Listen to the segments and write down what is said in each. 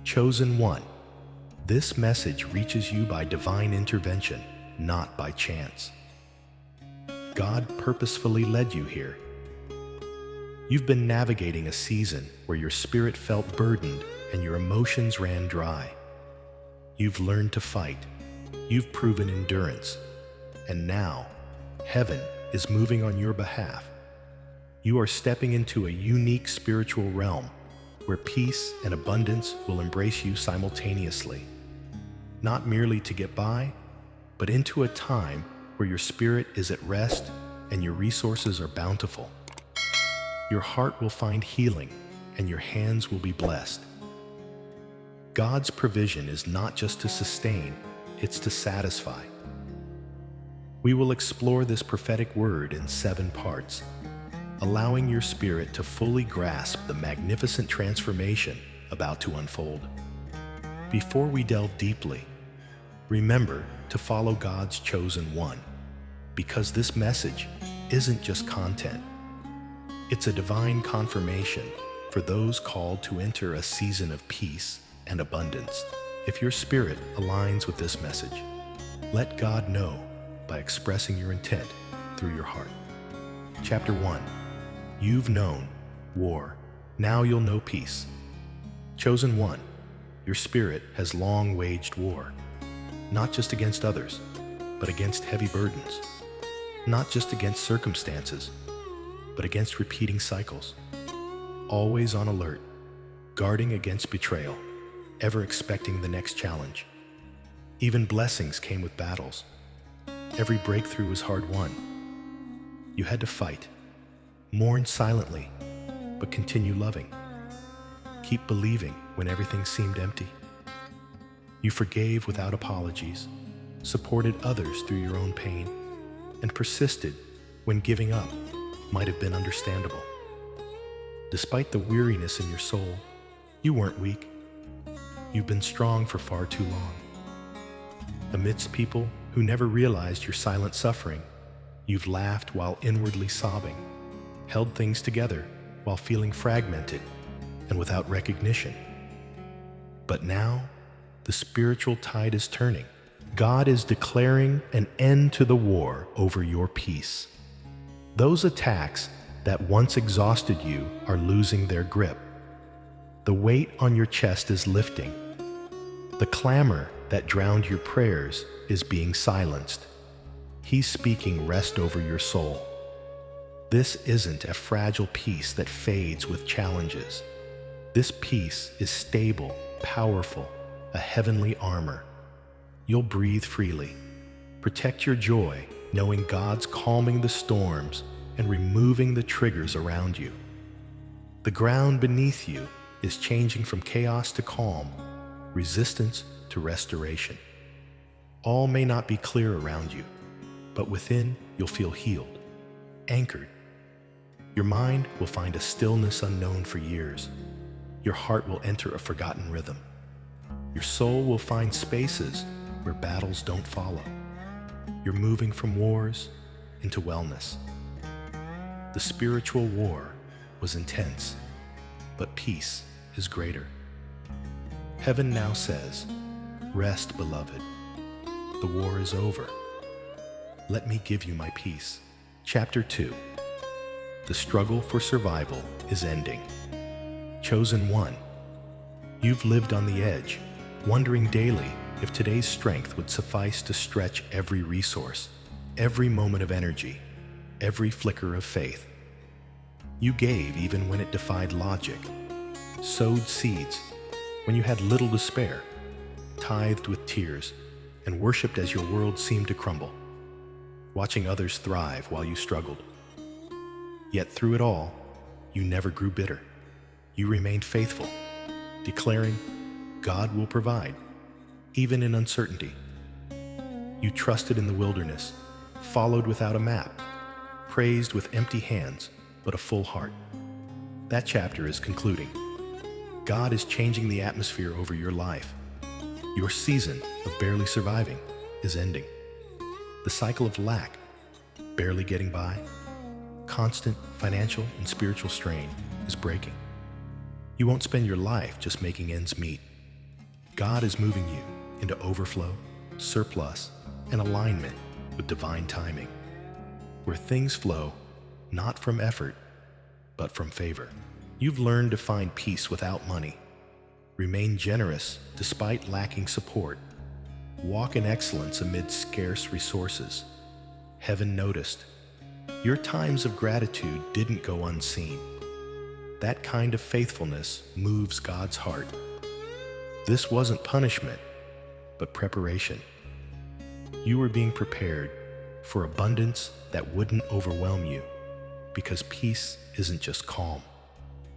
Chosen one. This message reaches you by divine intervention, not by chance. God purposefully led you here. You've been navigating a season where your spirit felt burdened and your emotions ran dry. You've learned to fight. You've proven endurance. And now, heaven is moving on your behalf. You are stepping into a unique spiritual realm where peace and abundance will embrace you simultaneously. Not merely to get by, but into a time where your spirit is at rest and your resources are bountiful. Your heart will find healing and your hands will be blessed. God's provision is not just to sustain, it's to satisfy. We will explore this prophetic word in 7 parts, allowing your spirit to fully grasp the magnificent transformation about to unfold. Before we delve deeply, remember to follow God's chosen one, because this message isn't just content. It's a divine confirmation for those called to enter a season of peace and abundance. If your spirit aligns with this message, let God know by expressing your intent through your heart. Chapter 1. You've known war. Now you'll know peace. Chosen one. Your spirit has long waged war, not just against others, but against heavy burdens. Not just against circumstances, but against repeating cycles. Always on alert, guarding against betrayal, ever expecting the next challenge. Even blessings came with battles. Every breakthrough was hard won. You had to fight, mourn silently, but continue loving. Keep believing when everything seemed empty. You forgave without apologies, supported others through your own pain, and persisted when giving up might have been understandable. Despite the weariness in your soul, you weren't weak. You've been strong for far too long. Amidst people who never realized your silent suffering, you've laughed while inwardly sobbing, held things together while feeling fragmented and without recognition. But now, the spiritual tide is turning. God is declaring an end to the war over your peace. Those attacks that once exhausted you are losing their grip. The weight on your chest is lifting. The clamor that drowned your prayers is being silenced. He's speaking rest over your soul. This isn't a fragile peace that fades with challenges. This peace is stable, powerful, a heavenly armor. You'll breathe freely. Protect your joy, knowing God's calming the storms and removing the triggers around you. The ground beneath you is changing from chaos to calm, resistance to restoration. All may not be clear around you, but within you'll feel healed, anchored. Your mind will find a stillness unknown for years. Your heart will enter a forgotten rhythm. Your soul will find spaces where battles don't follow. You're moving from wars into wellness. The spiritual war was intense, but peace is greater. Heaven now says, "Rest, beloved. The war is over. Let me give you my peace." Chapter 2. The struggle for survival is ending. Chosen one. You've lived on the edge, wondering daily if today's strength would suffice to stretch every resource, every moment of energy, every flicker of faith. You gave even when it defied logic, sowed seeds when you had little to spare, tithed with tears, and worshipped as your world seemed to crumble, watching others thrive while you struggled. Yet through it all, you never grew bitter. You remained faithful, declaring, "God will provide, even in uncertainty." You trusted in the wilderness, followed without a map, praised with empty hands, but a full heart. That chapter is concluding. God is changing the atmosphere over your life. Your season of barely surviving is ending. The cycle of lack, barely getting by, constant financial and spiritual strain is breaking. You won't spend your life just making ends meet. God is moving you into overflow, surplus, and alignment with divine timing, where things flow not from effort, but from favor. You've learned to find peace without money, remain generous despite lacking support, walk in excellence amid scarce resources. Heaven noticed. Your times of gratitude didn't go unseen. That kind of faithfulness moves God's heart. This wasn't punishment, but preparation. You were being prepared for abundance that wouldn't overwhelm you, because peace isn't just calm,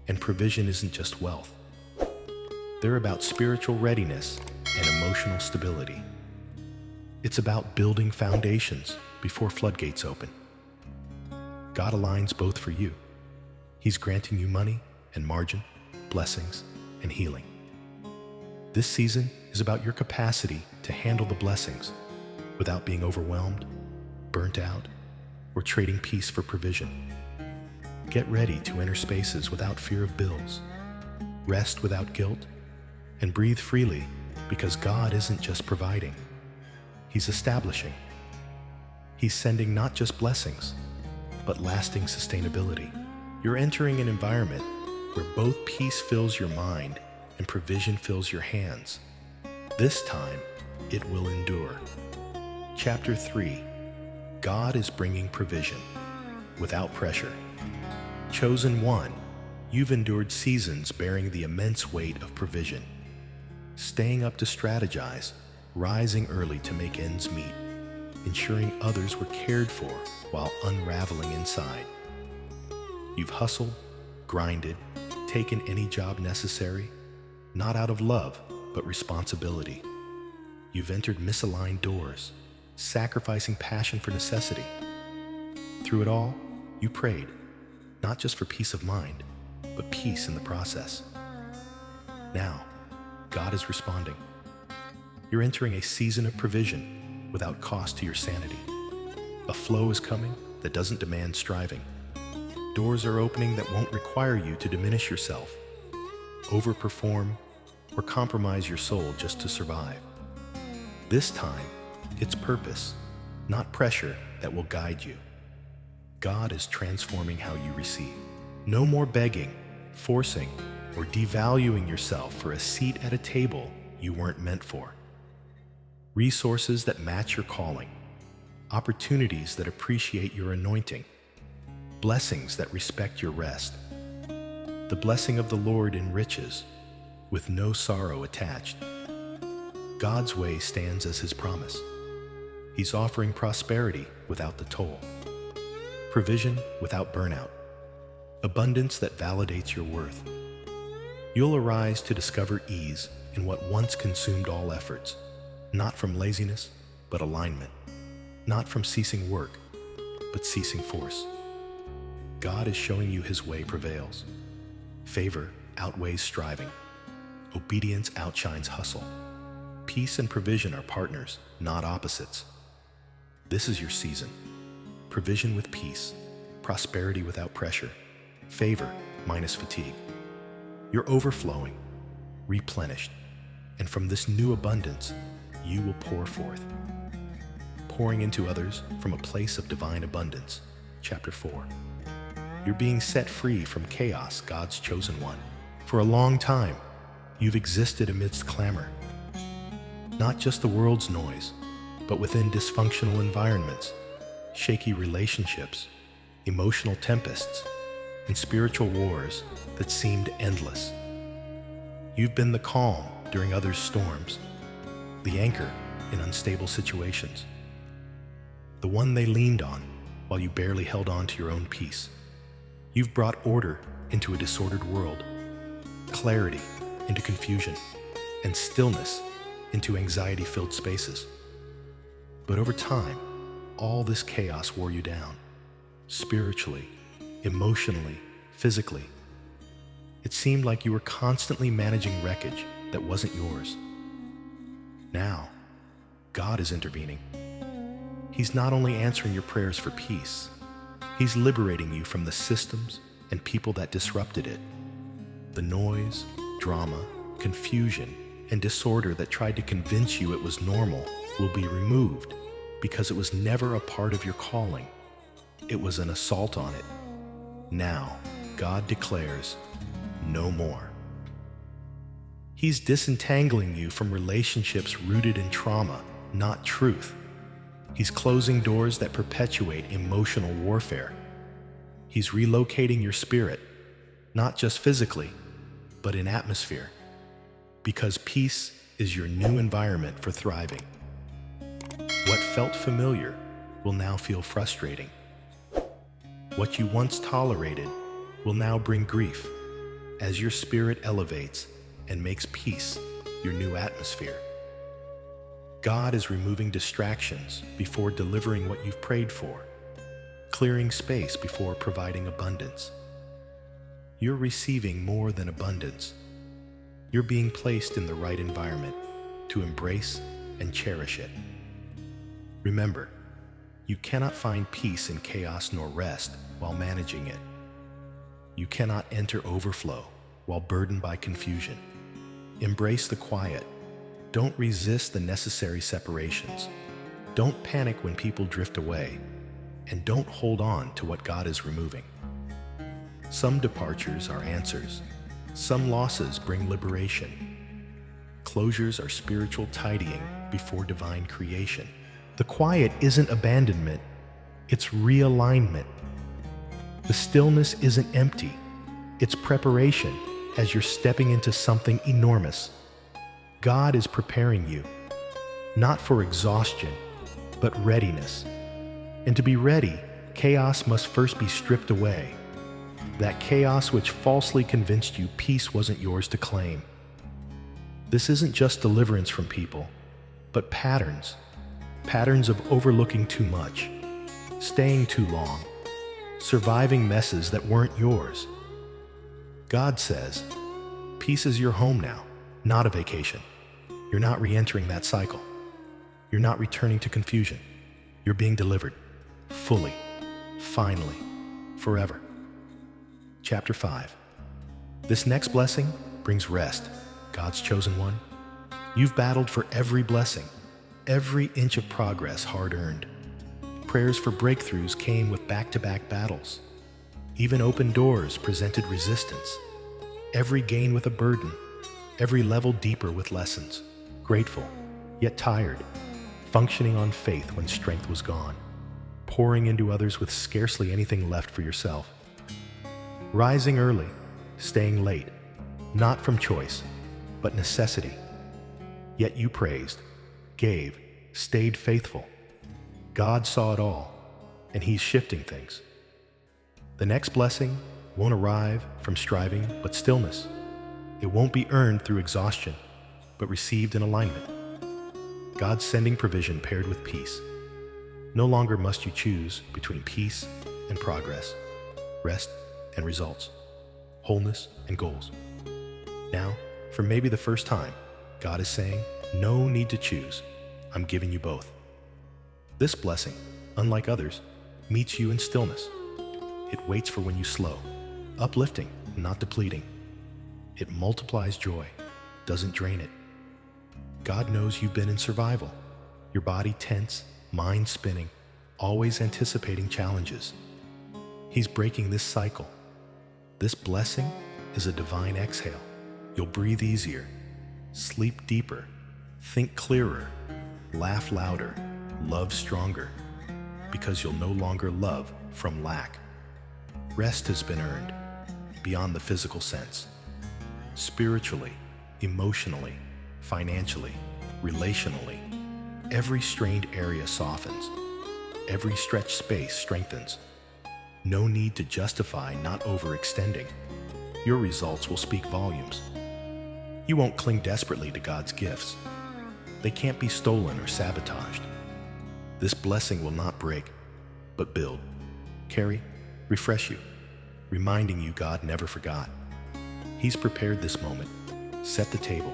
and provision isn't just wealth. They're about spiritual readiness and emotional stability. It's about building foundations before floodgates open. God aligns both for you. He's granting you money and margin, blessings and healing. This season is about your capacity to handle the blessings without being overwhelmed, burnt out, or trading peace for provision. Get ready to enter spaces without fear of bills, rest without guilt, and breathe freely, because God isn't just providing, He's establishing. He's sending not just blessings, but lasting sustainability. You're entering an environment where both peace fills your mind and provision fills your hands. This time, it will endure. Chapter 3. God is bringing provision without pressure. Chosen one, you've endured seasons bearing the immense weight of provision, staying up to strategize, rising early to make ends meet, ensuring others were cared for while unraveling inside. You've hustled, grinded, taken any job necessary, not out of love, but responsibility. You've entered misaligned doors, sacrificing passion for necessity. Through it all, you prayed, not just for peace of mind, but peace in the process. Now, God is responding. You're entering a season of provision without cost to your sanity. A flow is coming that doesn't demand striving. Doors are opening that won't require you to diminish yourself, overperform, or compromise your soul just to survive. This time, it's purpose, not pressure, that will guide you. God is transforming how you receive. No more begging, forcing, or devaluing yourself for a seat at a table you weren't meant for. Resources that match your calling, opportunities that appreciate your anointing, blessings that respect your rest. The blessing of the Lord enriches, with no sorrow attached. God's way stands as His promise. He's offering prosperity without the toll, provision without burnout, abundance that validates your worth. You'll arise to discover ease in what once consumed all efforts, not from laziness, but alignment, not from ceasing work, but ceasing force. God is showing you His way prevails. Favor outweighs striving. Obedience outshines hustle. Peace and provision are partners, not opposites. This is your season. Provision with peace, prosperity without pressure, favor minus fatigue. You're overflowing, replenished, and from this new abundance, you will pour forth, pouring into others from a place of divine abundance. Chapter 4. You're being set free from chaos, God's chosen one. For a long time, you've existed amidst clamor, not just the world's noise, but within dysfunctional environments, shaky relationships, emotional tempests, and spiritual wars that seemed endless. You've been the calm during others' storms, the anchor in unstable situations, the one they leaned on while you barely held on to your own peace. You've brought order into a disordered world, clarity into confusion, and stillness into anxiety-filled spaces. But over time, all this chaos wore you down, spiritually, emotionally, physically. It seemed like you were constantly managing wreckage that wasn't yours. Now, God is intervening. He's not only answering your prayers for peace, He's liberating you from the systems and people that disrupted it. The noise, drama, confusion, and disorder that tried to convince you it was normal will be removed because it was never a part of your calling. It was an assault on it. Now, God declares, no more. He's disentangling you from relationships rooted in trauma, not truth. He's closing doors that perpetuate emotional warfare. He's relocating your spirit, not just physically, but in atmosphere, because peace is your new environment for thriving. What felt familiar will now feel frustrating. What you once tolerated will now bring grief as your spirit elevates and makes peace your new atmosphere. God is removing distractions before delivering what you've prayed for, clearing space before providing abundance. You're receiving more than abundance. You're being placed in the right environment to embrace and cherish it. Remember, you cannot find peace in chaos nor rest while managing it. You cannot enter overflow while burdened by confusion. Embrace the quiet. Don't resist the necessary separations. Don't panic when people drift away, and don't hold on to what God is removing. Some departures are answers. Some losses bring liberation. Closures are spiritual tidying before divine creation. The quiet isn't abandonment, it's realignment. The stillness isn't empty, it's preparation as you're stepping into something enormous. God is preparing you, not for exhaustion, but readiness. And to be ready, chaos must first be stripped away. That chaos which falsely convinced you peace wasn't yours to claim. This isn't just deliverance from people, but patterns of overlooking too much, staying too long, surviving messes that weren't yours. God says, peace is your home now, not a vacation. You're not re-entering that cycle. You're not returning to confusion. You're being delivered, fully, finally, forever. Chapter 5. This next blessing brings rest, God's chosen one. You've battled for every blessing, every inch of progress hard-earned. Prayers for breakthroughs came with back-to-back battles. Even open doors presented resistance. Every gain with a burden, every level deeper with lessons. Grateful, yet tired, functioning on faith when strength was gone, pouring into others with scarcely anything left for yourself. Rising early, staying late, not from choice, but necessity. Yet you praised, gave, stayed faithful. God saw it all, and He's shifting things. The next blessing won't arrive from striving, but stillness. It won't be earned through exhaustion, but received in alignment. God's sending provision paired with peace. No longer must you choose between peace and progress, rest and results, wholeness and goals. Now, for maybe the first time, God is saying, no need to choose. I'm giving you both. This blessing, unlike others, meets you in stillness. It waits for when you slow, uplifting, not depleting. It multiplies joy, doesn't drain it. God knows you've been in survival, your body tense, mind spinning, always anticipating challenges. He's breaking this cycle. This blessing is a divine exhale. You'll breathe easier, sleep deeper, think clearer, laugh louder, love stronger, because you'll no longer love from lack. Rest has been earned, beyond the physical sense. Spiritually, emotionally, financially, relationally, every strained area softens. Every stretched space strengthens. No need to justify not overextending. Your results will speak volumes. You won't cling desperately to God's gifts. They can't be stolen or sabotaged. This blessing will not break, but build, carry, refresh you, reminding you God never forgot. He's prepared this moment, set the table,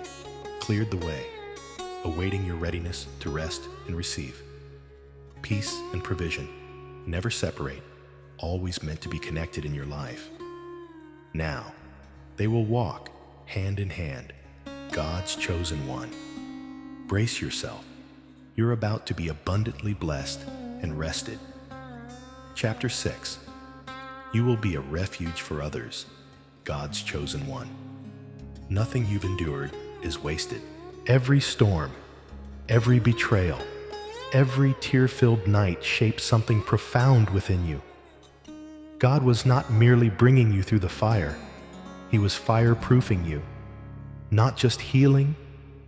cleared the way, awaiting your readiness to rest and receive. Peace and provision, never separate, always meant to be connected in your life. Now, they will walk hand in hand, God's chosen one. Brace yourself. You're about to be abundantly blessed and rested. Chapter 6. You will be a refuge for others, God's chosen one. Nothing you've endured is wasted. Every storm, every betrayal, every tear-filled night shaped something profound within you. God was not merely bringing you through the fire. He was fireproofing you, not just healing,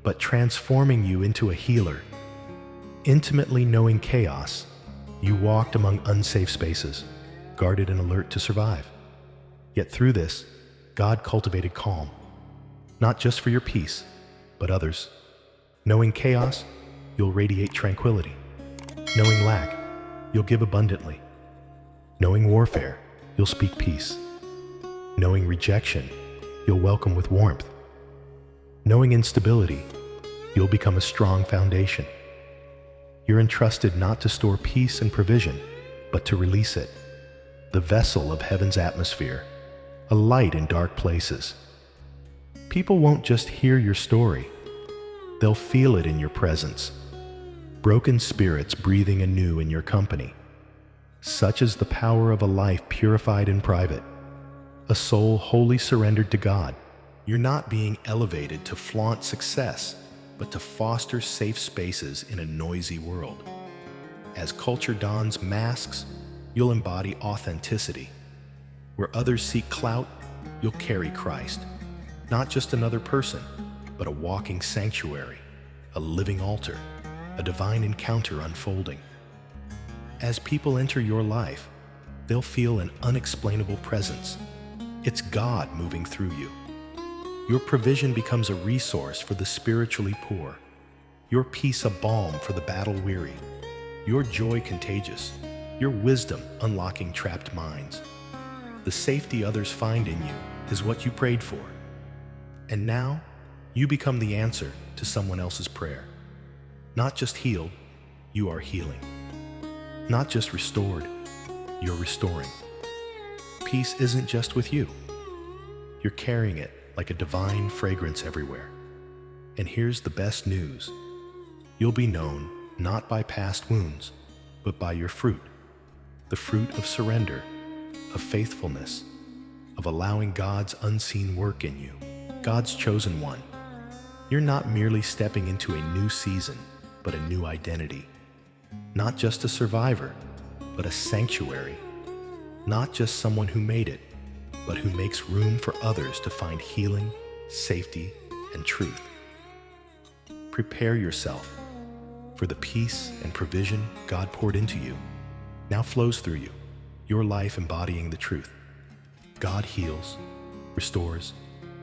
but transforming you into a healer. Intimately knowing chaos, you walked among unsafe spaces, guarded and alert to survive. Yet through this, God cultivated calm, not just for your peace, but others. Knowing chaos, you'll radiate tranquility. Knowing lack, you'll give abundantly. Knowing warfare, you'll speak peace. Knowing rejection, you'll welcome with warmth. Knowing instability, you'll become a strong foundation. You're entrusted not to store peace and provision, but to release it. The vessel of heaven's atmosphere, a light in dark places. People won't just hear your story, they'll feel it in your presence. Broken spirits breathing anew in your company. Such is the power of a life purified in private, a soul wholly surrendered to God. You're not being elevated to flaunt success, but to foster safe spaces in a noisy world. As culture dons masks, you'll embody authenticity. Where others seek clout, you'll carry Christ. Not just another person, but a walking sanctuary, a living altar, a divine encounter unfolding. As people enter your life, they'll feel an unexplainable presence. It's God moving through you. Your provision becomes a resource for the spiritually poor, your peace a balm for the battle-weary, your joy contagious, your wisdom unlocking trapped minds. The safety others find in you is what you prayed for. And now, you become the answer to someone else's prayer. Not just healed, you are healing. Not just restored, you're restoring. Peace isn't just with you. You're carrying it like a divine fragrance everywhere. And here's the best news. You'll be known not by past wounds, but by your fruit. The fruit of surrender, of faithfulness, of allowing God's unseen work in you. God's chosen one. You're not merely stepping into a new season, but a new identity. Not just a survivor, but a sanctuary. Not just someone who made it, but who makes room for others to find healing, safety, and truth. Prepare yourself, for the peace and provision God poured into you now flows through you, your life embodying the truth. God heals, restores,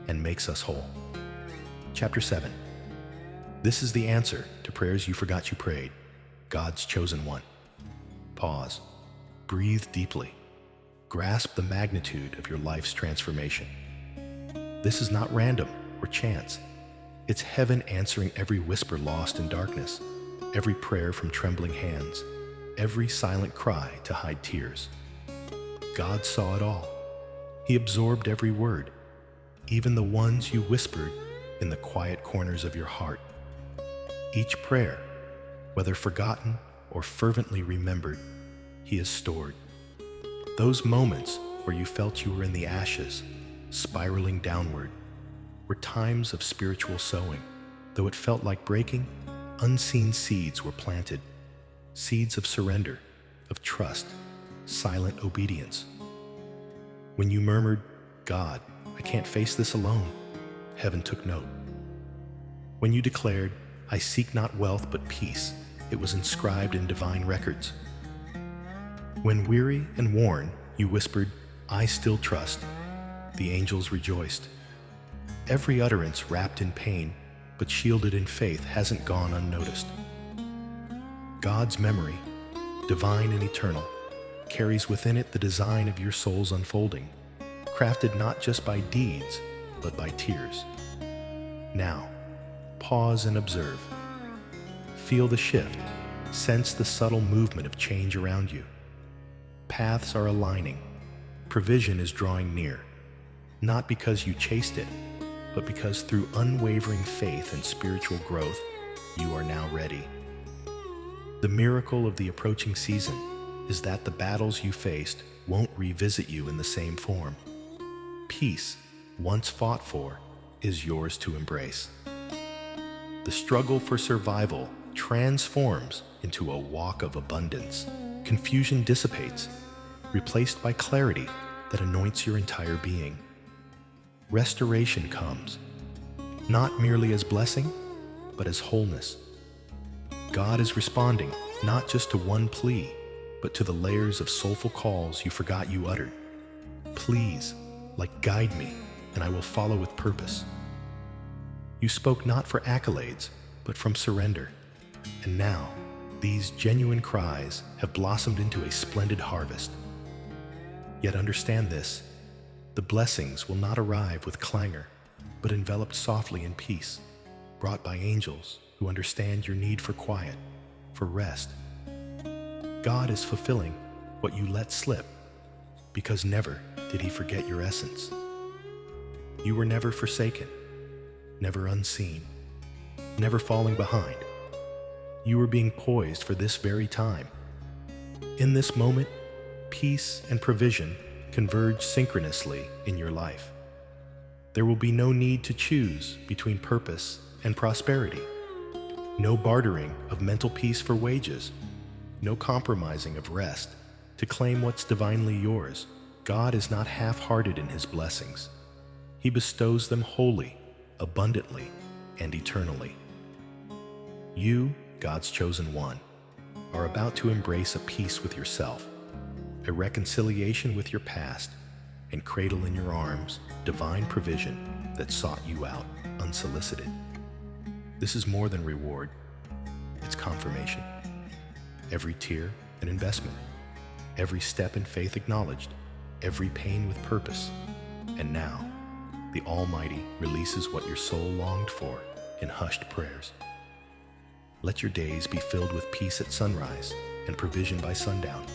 and makes us whole. Chapter 7. This is the answer to prayers you forgot you prayed, God's chosen one. Pause. Breathe deeply. Grasp the magnitude of your life's transformation. This is not random or chance. It's heaven answering every whisper lost in darkness, every prayer from trembling hands, every silent cry to hide tears. God saw it all. He absorbed every word, even the ones you whispered in the quiet corners of your heart. Each prayer, whether forgotten or fervently remembered, He has stored. Those moments where you felt you were in the ashes, spiraling downward, were times of spiritual sowing. Though it felt like breaking, unseen seeds were planted. Seeds of surrender, of trust, silent obedience. When you murmured, "God, I can't face this alone," heaven took note. When you declared, "I seek not wealth but peace," it was inscribed in divine records. When weary and worn, you whispered, "I still trust," the angels rejoiced. Every utterance wrapped in pain, but shielded in faith, hasn't gone unnoticed. God's memory, divine and eternal, carries within it the design of your soul's unfolding, crafted not just by deeds, but by tears. Now, pause and observe. Feel the shift, sense the subtle movement of change around you. Paths are aligning, provision is drawing near, not because you chased it, but because through unwavering faith and spiritual growth, you are now ready. The miracle of the approaching season is that the battles you faced won't revisit you in the same form. Peace, once fought for, is yours to embrace. The struggle for survival transforms into a walk of abundance. Confusion dissipates, replaced by clarity that anoints your entire being. Restoration comes, not merely as blessing, but as wholeness. God is responding not just to one plea, but to the layers of soulful calls you forgot you uttered. Please, guide me, and I will follow with purpose. You spoke not for accolades, but from surrender. And now, these genuine cries have blossomed into a splendid harvest. Yet understand this, the blessings will not arrive with clangor, but enveloped softly in peace, brought by angels who understand your need for quiet, for rest. God is fulfilling what you let slip, because never did he forget your essence. You were never forsaken, never unseen, never falling behind. You were being poised for this very time. In this moment, peace and provision converge synchronously in your life. There will be no need to choose between purpose and prosperity. No bartering of mental peace for wages. No compromising of rest to claim what's divinely yours. God is not half-hearted in his blessings. He bestows them wholly, abundantly, and eternally. You, God's chosen one, are about to embrace a peace with yourself, a reconciliation with your past, and cradle in your arms divine provision that sought you out unsolicited. This is more than reward, it's confirmation. Every tear an investment, every step in faith acknowledged, every pain with purpose. And now, the Almighty releases what your soul longed for in hushed prayers. Let your days be filled with peace at sunrise and provision by sundown.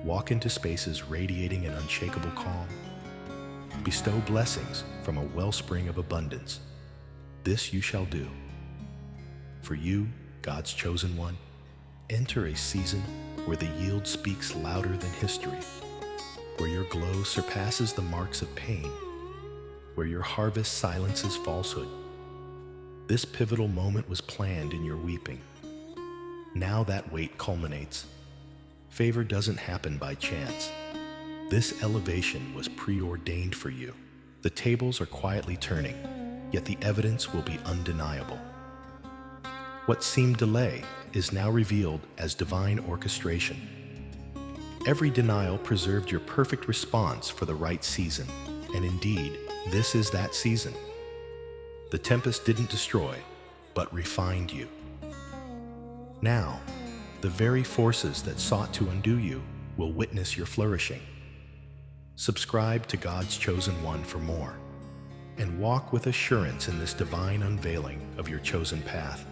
Walk into spaces radiating an unshakable calm. Bestow blessings from a wellspring of abundance. This you shall do. For you, God's chosen one, enter a season where the yield speaks louder than history, where your glow surpasses the marks of pain, where your harvest silences falsehood. This pivotal moment was planned in your weeping. Now that wait culminates. Favor doesn't happen by chance. This elevation was preordained for you. The tables are quietly turning, yet the evidence will be undeniable. What seemed delay is now revealed as divine orchestration. Every denial preserved your perfect response for the right season, and indeed, this is that season. The tempest didn't destroy, but refined you. Now, the very forces that sought to undo you will witness your flourishing. Subscribe to God's chosen one for more, and walk with assurance in this divine unveiling of your chosen path.